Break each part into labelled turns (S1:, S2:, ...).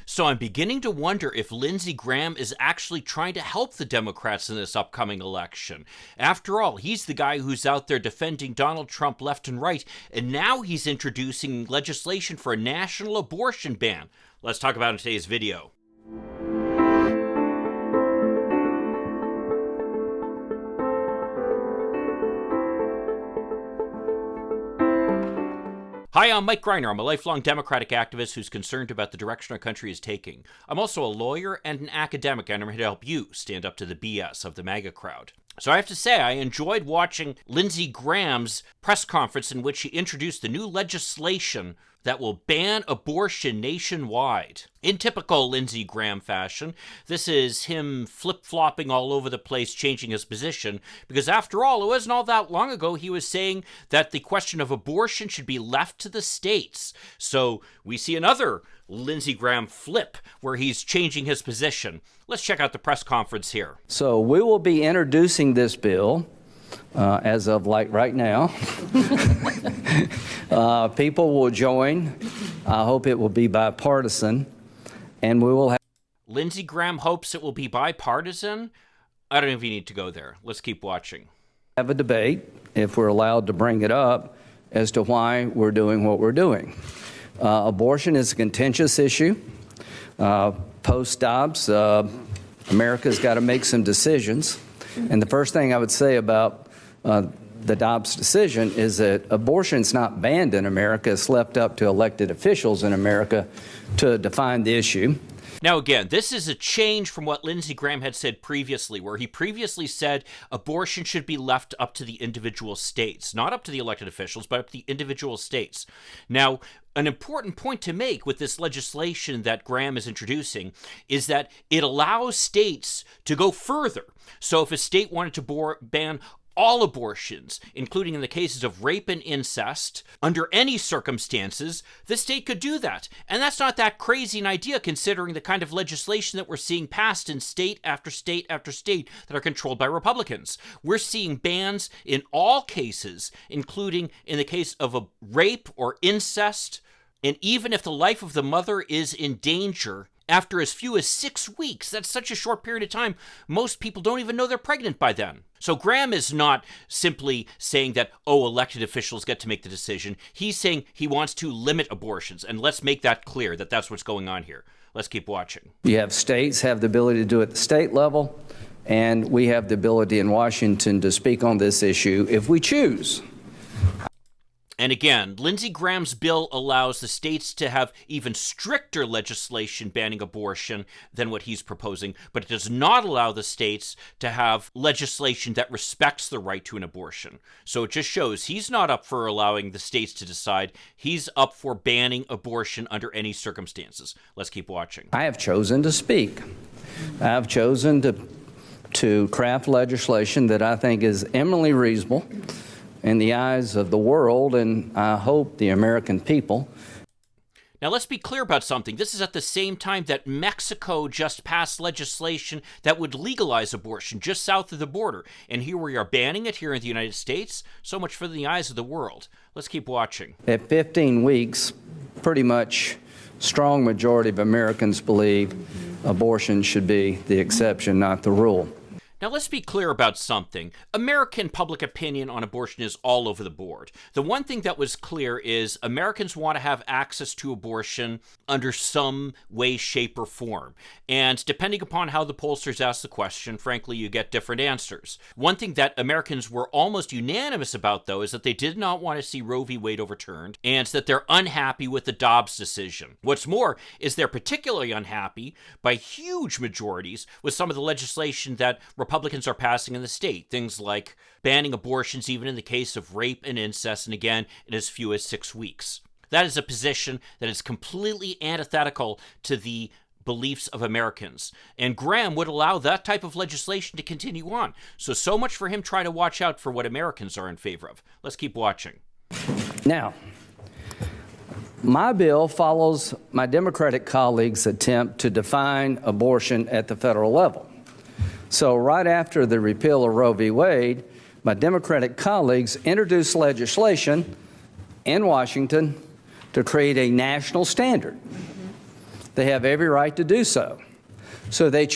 S1: So I'm beginning to wonder if Lindsey Graham is actually trying to help the Democrats in this upcoming election. After all, he's the guy who's out there defending Donald Trump left and right, and now he's introducing legislation for a national abortion ban. Let's talk about it in today's video. Hi, I'm Mike Greiner. I'm a lifelong Democratic activist who's concerned about the direction our country is taking. I'm also a lawyer and an academic, and I'm here to help you stand up to the BS of the MAGA crowd. So I have to say, I enjoyed watching Lindsey Graham's press conference in which he introduced the new legislation that will ban abortion nationwide. In typical Lindsey Graham fashion, this is him flip-flopping all over the place, changing his position, because after all, it wasn't all that long ago he was saying that the question of abortion should be left to the states. So we see another Lindsey Graham flip where he's changing his position. Let's check out the press conference here.
S2: So we will be introducing this bill as of right now. People will join. I hope it will be bipartisan, and we will have...
S1: Lindsey Graham hopes it will be bipartisan? I don't know if you need to go there. Let's keep watching.
S2: Have a debate, if we're allowed to bring it up, as to why we're doing what we're doing. Abortion is a contentious issue. Post-Dobbs, America's got to make some decisions. And the first thing I would say about the Dobbs decision is that abortion's not banned in America. It's left up to elected officials in America to define the issue.
S1: Now again, this is a change from what Lindsey Graham had said previously, where he previously said abortion should be left up to the individual states, not up to the elected officials, but up to the individual states. Now, an important point to make with this legislation that Graham is introducing is that it allows states to go further. So if a state wanted to ban all abortions, including in the cases of rape and incest, under any circumstances, the state could do that. And that's not that crazy an idea considering the kind of legislation that we're seeing passed in state after state after state that are controlled by Republicans. We're seeing bans in all cases, including in the case of a rape or incest, and even if the life of the mother is in danger, after as few as 6 weeks. That's such a short period of time. Most people don't even know they're pregnant by then. So Graham is not simply saying that, oh, elected officials get to make the decision. He's saying he wants to limit abortions. And let's make that clear that that's what's going on here. Let's keep watching.
S2: You have states have the ability to do it at the state level, and we have the ability in Washington to speak on this issue if we choose.
S1: And again, Lindsey Graham's bill allows the states to have even stricter legislation banning abortion than what he's proposing, but it does not allow the states to have legislation that respects the right to an abortion. So it just shows he's not up for allowing the states to decide. He's up for banning abortion under any circumstances. Let's keep watching.
S2: I have chosen to speak. I have chosen to craft legislation that I think is eminently reasonable in the eyes of the world, and I hope the American people.
S1: Now let's be clear about something. This is at the same time that Mexico just passed legislation that would legalize abortion just south of the border. And here we are banning it here in the United States. So much for the eyes of the world. Let's keep watching.
S2: At 15 weeks, pretty much strong majority of Americans believe abortion should be the exception, not the rule.
S1: Now, let's be clear about something. American public opinion on abortion is all over the board. The one thing that was clear is Americans want to have access to abortion under some way, shape, or form. And depending upon how the pollsters ask the question, frankly, you get different answers. One thing that Americans were almost unanimous about, though, is that they did not want to see Roe v. Wade overturned, and that they're unhappy with the Dobbs decision. What's more is they're particularly unhappy by huge majorities with some of the legislation that Republicans are passing in the state, things like banning abortions even in the case of rape and incest, and again, in as few as 6 weeks. That is a position that is completely antithetical to the beliefs of Americans. And Graham would allow that type of legislation to continue on. So much for him trying to watch out for what Americans are in favor of. Let's keep watching.
S2: Now, my bill follows my Democratic colleagues' attempt to define abortion at the federal level. So right after the repeal of Roe v. Wade, my Democratic colleagues introduced legislation in Washington to create a national standard. They have every right to do so. So they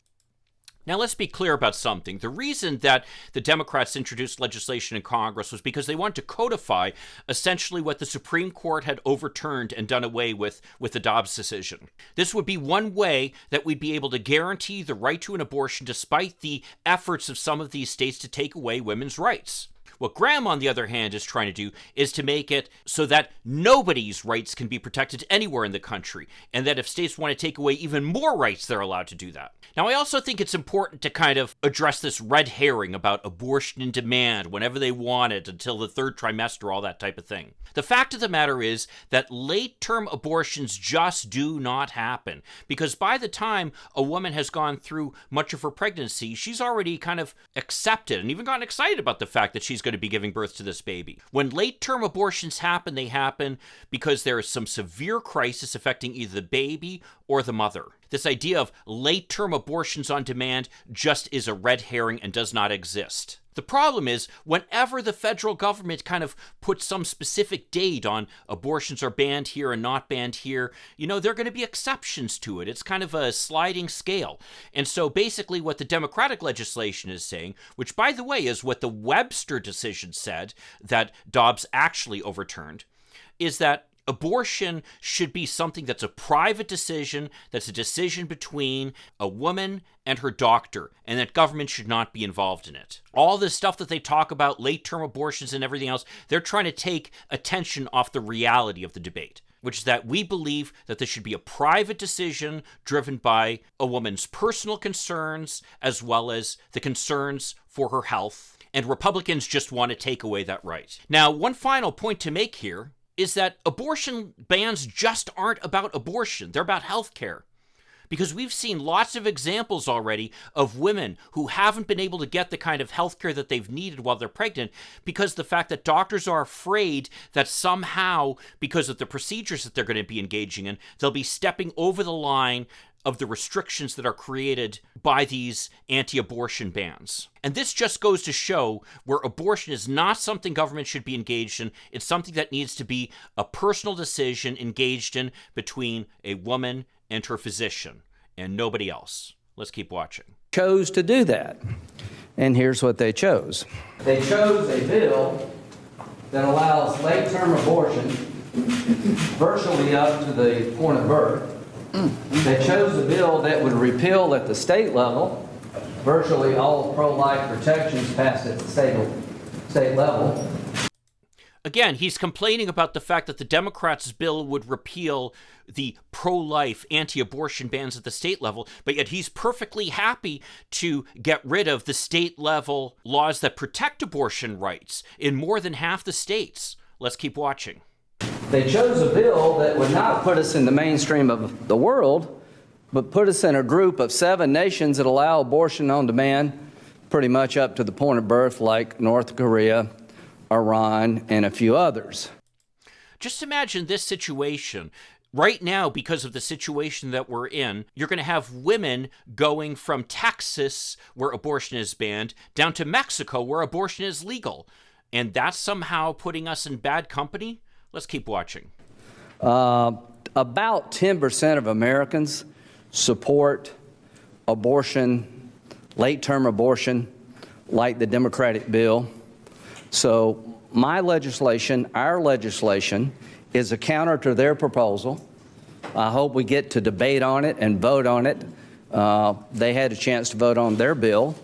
S1: Now, let's be clear about something. The reason that the Democrats introduced legislation in Congress was because they wanted to codify essentially what the Supreme Court had overturned and done away with the Dobbs decision. This would be one way that we'd be able to guarantee the right to an abortion despite the efforts of some of these states to take away women's rights. What Graham, on the other hand, is trying to do is to make it so that nobody's rights can be protected anywhere in the country, and that if states want to take away even more rights, they're allowed to do that. Now, I also think it's important to kind of address this red herring about abortion in demand whenever they want it until the third trimester, all that type of thing. The fact of the matter is that late-term abortions just do not happen, because by the time a woman has gone through much of her pregnancy, she's already kind of accepted and even gotten excited about the fact that she's going to be giving birth to this baby. When late-term abortions happen, they happen because there is some severe crisis affecting either the baby or the mother. This idea of late-term abortions on demand just is a red herring and does not exist. The problem is, whenever the federal government kind of puts some specific date on abortions are banned here and not banned here, there are going to be exceptions to it. It's kind of a sliding scale. And so basically what the Democratic legislation is saying, which by the way is what the Webster decision said that Dobbs actually overturned, is that abortion should be something that's a private decision, that's a decision between a woman and her doctor, and that government should not be involved in it. All this stuff that they talk about, late-term abortions and everything else, they're trying to take attention off the reality of the debate, which is that we believe that this should be a private decision driven by a woman's personal concerns as well as the concerns for her health, and Republicans just want to take away that right. Now, one final point to make here is that abortion bans just aren't about abortion. They're about health care. Because we've seen lots of examples already of women who haven't been able to get the kind of health care that they've needed while they're pregnant because the fact that doctors are afraid that somehow, because of the procedures that they're going to be engaging in, they'll be stepping over the line of the restrictions that are created by these anti-abortion bans. And this just goes to show where abortion is not something government should be engaged in. It's something that needs to be a personal decision engaged in between a woman and her physician and nobody else. Let's keep watching.
S2: Chose to do that. And here's what they chose. They chose a bill that allows late-term abortion virtually up to the point of birth. They chose a bill that would repeal at the state level virtually all pro-life protections passed at the state level.
S1: Again, he's complaining about the fact that the Democrats' bill would repeal the pro-life, anti-abortion bans at the state level, but yet he's perfectly happy to get rid of the state-level laws that protect abortion rights in more than half the states. Let's keep watching.
S2: They chose a bill that would not put us in the mainstream of the world, but put us in a group of 7 nations that allow abortion on demand pretty much up to the point of birth, like North Korea, Iran, and a few others.
S1: Just imagine this situation. Right now, because of the situation that we're in, you're going to have women going from Texas, where abortion is banned, down to Mexico, where abortion is legal. And that's somehow putting us in bad company? Let's keep watching.
S2: About 10% of Americans support abortion, late-term abortion, like the Democratic bill. So my legislation, our legislation, is a counter to their proposal. I hope we get to debate on it and vote on it. They had a chance to vote on their bill.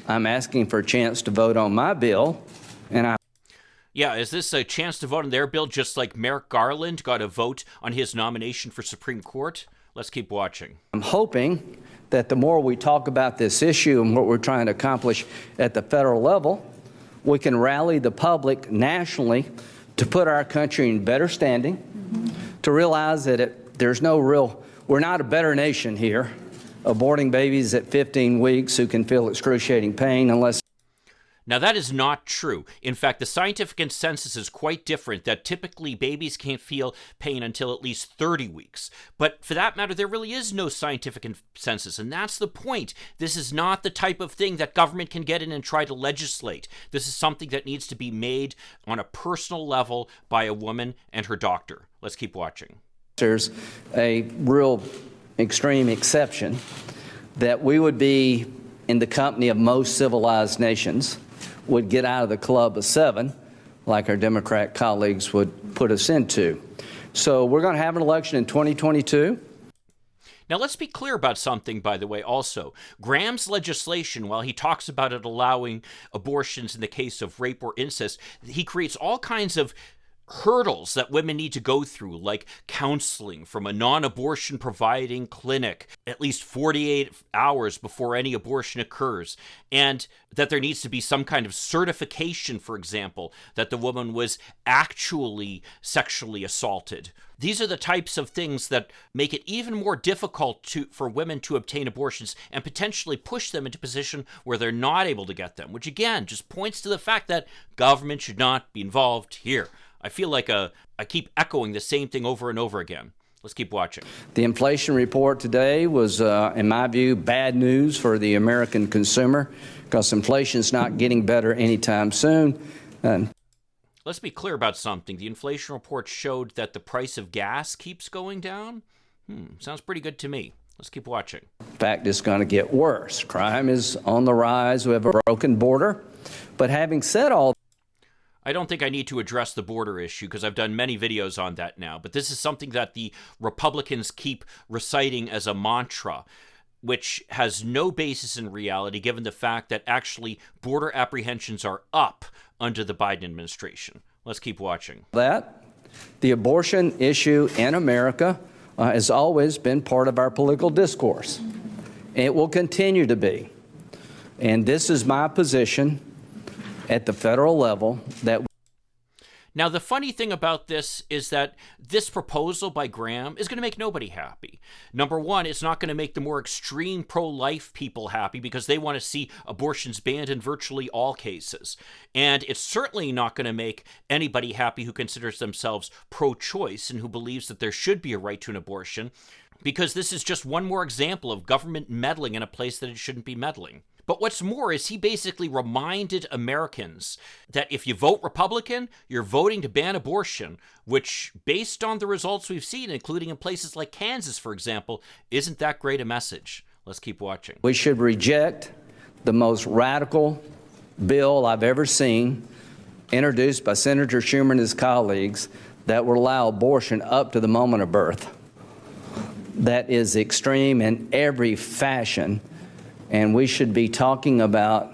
S2: I'm asking for a chance to vote on my bill, and
S1: Yeah, is this a chance to vote on their bill just like Merrick Garland got a vote on his nomination for Supreme Court? Let's keep watching.
S2: I'm hoping that the more we talk about this issue and what we're trying to accomplish at the federal level, we can rally the public nationally to put our country in better standing, to realize that we're not a better nation here, aborting babies at 15 weeks who can feel excruciating pain unless.
S1: Now, that is not true. In fact, the scientific consensus is quite different, that typically babies can't feel pain until at least 30 weeks. But for that matter, there really is no scientific consensus, and that's the point. This is not the type of thing that government can get in and try to legislate. This is something that needs to be made on a personal level by a woman and her doctor. Let's keep watching.
S2: There's a real extreme exception, that we would be in the company of most civilized nations, would get out of the club of 7, like our Democrat colleagues would put us into. So we're going to have an election in 2022.
S1: Now, let's be clear about something, by the way, also. Graham's legislation, while he talks about it allowing abortions in the case of rape or incest, he creates all kinds of hurdles that women need to go through, like counseling from a non-abortion providing clinic at least 48 hours before any abortion occurs, and that there needs to be some kind of certification, for example, that the woman was actually sexually assaulted. These are the types of things that make it even more difficult for women to obtain abortions and potentially push them into a position where they're not able to get them, which again just points to the fact that government should not be involved here. I feel like I keep echoing the same thing over and over again. Let's keep watching.
S2: The inflation report today was, in my view, bad news for the American consumer, because inflation's not getting better anytime soon.
S1: Let's be clear about something. The inflation report showed that the price of gas keeps going down. Sounds pretty good to me. Let's keep watching.
S2: In fact, it's going to get worse. Crime is on the rise. We have a broken border. But having said all,
S1: I don't think I need to address the border issue because I've done many videos on that now, but this is something that the Republicans keep reciting as a mantra, which has no basis in reality given the fact that actually border apprehensions are up under the Biden administration. Let's keep watching.
S2: That the abortion issue in America has always been part of our political discourse. It will continue to be. And this is my position at the federal level. That
S1: now, the funny thing about this is that this proposal by Graham is going to make nobody happy. Number one, it's not going to make the more extreme pro-life people happy because they want to see abortions banned in virtually all cases. And it's certainly not going to make anybody happy who considers themselves pro-choice and who believes that there should be a right to an abortion, because this is just one more example of government meddling in a place that it shouldn't be meddling. But what's more is he basically reminded Americans that if you vote Republican, you're voting to ban abortion, which, based on the results we've seen, including in places like Kansas, for example, isn't that great a message. Let's keep watching.
S2: We should reject the most radical bill I've ever seen, introduced by Senator Schumer and his colleagues, that will allow abortion up to the moment of birth. That is extreme in every fashion. And we should be talking about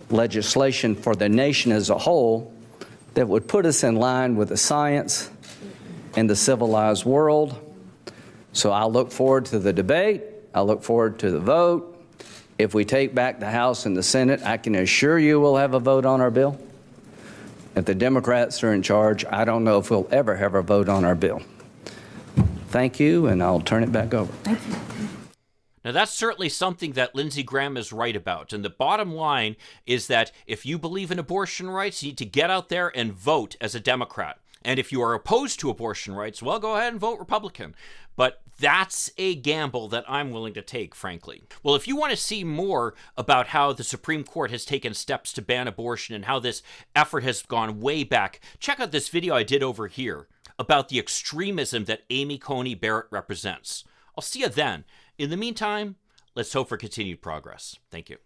S2: legislation for the nation as a whole that would put us in line with the science and the civilized world. So I look forward to the debate. I look forward to the vote. If we take back the House and the Senate, I can assure you we'll have a vote on our bill. If the Democrats are in charge, I don't know if we'll ever have a vote on our bill. Thank you, and I'll turn it back over.
S3: Thank you.
S1: Now, that's certainly something that Lindsey Graham is right about. And the bottom line is that if you believe in abortion rights, you need to get out there and vote as a Democrat. And if you are opposed to abortion rights, well, go ahead and vote Republican. But that's a gamble that I'm willing to take, frankly. Well, if you want to see more about how the Supreme Court has taken steps to ban abortion and how this effort has gone way back, check out this video I did over here about the extremism that Amy Coney Barrett represents. I'll see you then. In the meantime, let's hope for continued progress. Thank you.